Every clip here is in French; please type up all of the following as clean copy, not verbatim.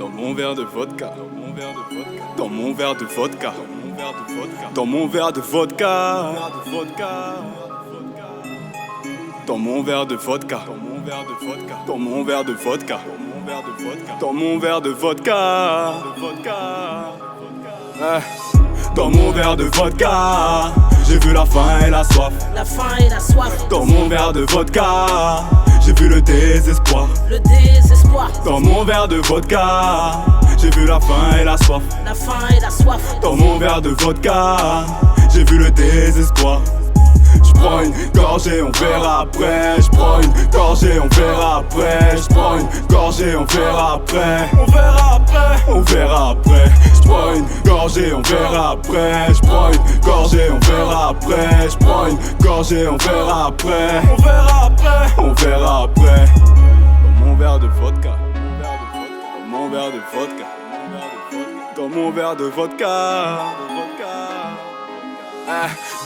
Dans mon verre de vodka. Dans mon verre de vodka. Dans mon verre de vodka. Dans mon verre de vodka. Dans mon verre de vodka. Dans mon verre de vodka. Dans mon verre de vodka, j'ai vu la faim et la soif. La faim et la soif. Dans mon verre de vodka, j'ai vu le désespoir. Le désespoir. Dans mon verre de vodka, j'ai vu la faim et la soif. La faim et la soif. Dans mon verre de vodka, j'ai vu le désespoir. J'prends une gorgée, on verra après. J'prends une gorgée, on verra après. J'prends une gorgée, on verra après. On verra après. On verra après. J'prends une gorgée, on verra après. J'prends une gorgée, on verra après. J'prends une gorgée, on verra après. On verra après. On verra après. Dans mon verre de vodka. Dans mon verre de vodka. Dans mon verre de vodka.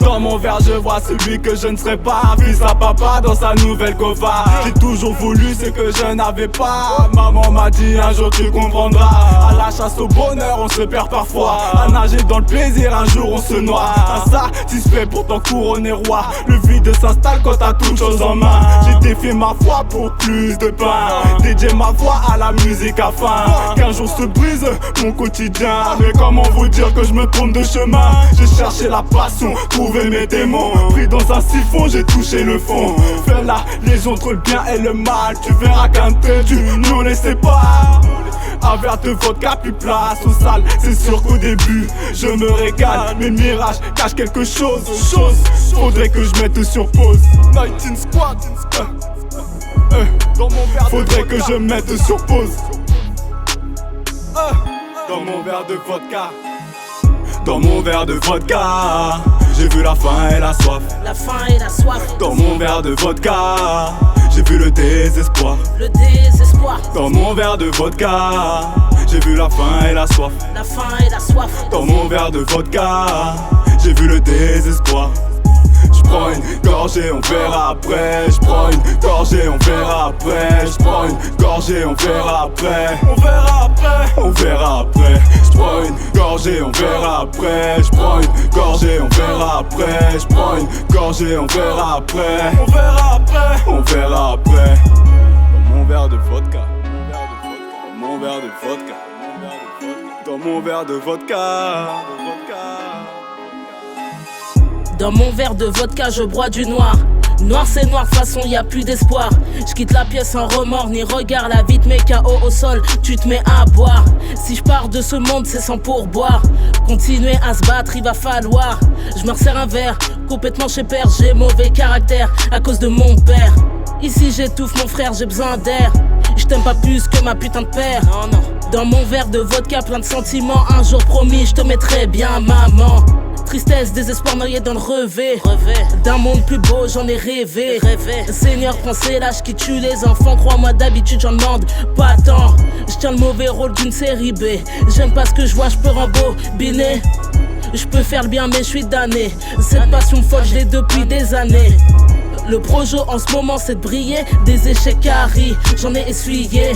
Dans mon verre je vois celui que je ne serai pas. Fils à papa dans sa nouvelle Gova. J'ai toujours voulu ce que je n'avais pas. Maman m'a dit un jour tu comprendras. À la chasse au bonheur on se perd parfois. À nager dans le plaisir un jour on se noie. Insatisfait pourtant couronné roi. Le vide s'installe quand t'as toute chose en main. J'ai défié ma foi pour plus de pain. Dédié ma voix à la musique afin qu'un jour se brise mon quotidien. Mais comment vous dire que je me trompe de chemin. J'ai cherché la passion, trouvé mes démons. Pris dans un siphon, j'ai touché le fond. Faire la liaison entre le bien et le mal. Tu verras qu'un tel du nous laissez pas. Un verre de vodka plus place au sale. C'est sûr qu'au début je me régale. Mais le mirage cache quelque chose. Faudrait que je mette sur pause. 19 squad. Dans mon verre faudrait que je mette sur pause. Dans mon verre de vodka. Dans mon verre de vodka, j'ai vu la faim et la soif. La faim et la soif. Dans mon verre de vodka, j'ai vu le désespoir. Le désespoir. Dans mon verre de vodka, j'ai vu la faim et la soif. La faim et la soif. Dans mon verre de vodka, j'ai vu le désespoir. J'prends une gorgée, on verra après. J'prends une gorgée, on verra après. J'prends une gorgée, on verra après. On verra après. On verra après. J'prends une gorgée, on verra après. J'prends une gorgée, on verra après. J'prends une gorgée, on verra après. On verra après. On verra après. Dans mon verre de vodka. Dans mon verre de vodka. Dans mon verre de vodka. Dans mon verre de vodka, je bois du noir. Noir c'est noir, façon y a plus d'espoir. Je quitte la pièce sans remords ni regard. La vie te met KO au sol, tu te mets à boire. Si je pars de ce monde, c'est sans pourboire. Continuer à se battre, il va falloir. Je me resserre un verre, complètement chez père. J'ai mauvais caractère à cause de mon père. Ici j'étouffe mon frère, j'ai besoin d'air. Je t'aime pas plus que ma putain de père. Non. Dans mon verre de vodka, plein de sentiments. Un jour promis, je te mettrai bien maman. Tristesse, désespoir noyé dans le revêt. D'un monde plus beau, j'en ai rêvé. Seigneur, prends ces lâches qui tuent les enfants. Crois-moi, d'habitude, j'en demande pas tant. Je tiens le mauvais rôle d'une série B. J'aime pas ce que je vois, je peux rembobiner. Je peux faire le bien, mais je suis damné. Cette passion folle, je l'ai depuis des années. Le projet en ce moment, c'est de briller. Des échecs carrés, j'en ai essuyé.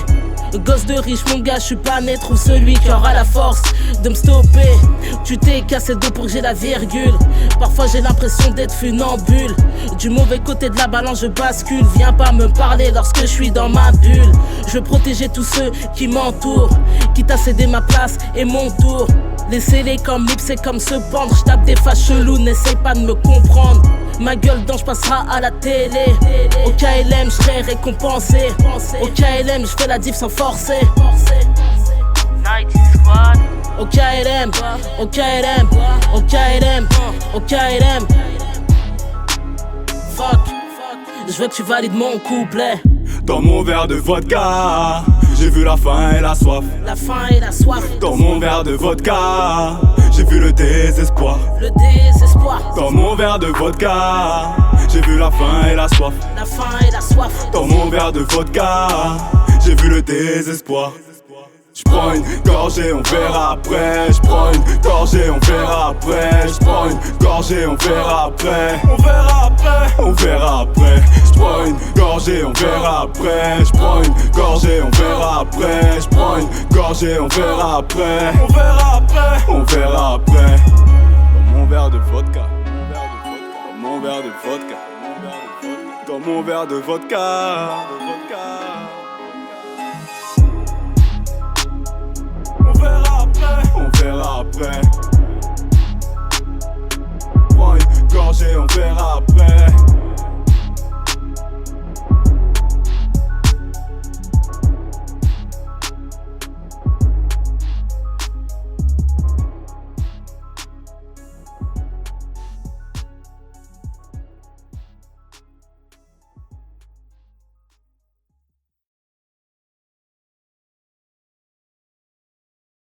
Gosse de riche, mon gars, je suis pas né. Trouve celui qui aura la force de me stopper. Tu t'es cassé dos pour que j'ai la virgule. Parfois j'ai l'impression d'être funambule. Du mauvais côté de la balance je bascule. Viens pas me parler lorsque je suis dans ma bulle. Je veux protéger tous ceux qui m'entourent. Quitte à céder ma place et mon tour. Laissez-les comme libre, c'est comme se pendre. Je tape des faces cheloues, n'essaye pas de me comprendre. Ma gueule d'ange passera à la télé. Au KLM, je serai récompensé. Au KLM, je fais la diff sans forcer. Night Squad. Au KLM, au KLM, au KLM, au KLM. Fuck, je veux que tu valides mon couplet. Dans mon verre de vodka, j'ai vu la faim et la soif. La faim et la soif. Dans mon verre de vodka, j'ai vu le désespoir. Le désespoir. Dans mon verre de vodka, j'ai vu la faim et la soif. La faim et la soif. Dans mon verre de vodka, j'ai vu le désespoir. J'prends une gorgée, on verra après. J'prends une gorgée, on verra après. J'prends une gorgée, on verra après. On verra après. On verra après. J'prends une gorgée, on verra après. J'prends une gorgée, on verra après. après. J'prends une gorgée, on verra après. On verra après. On verra après. Dans mon verre de vodka. Dans mon verre de vodka. Dans mon verre de vodka. On verra après. On verra après. Prends une gorgée, on verra après.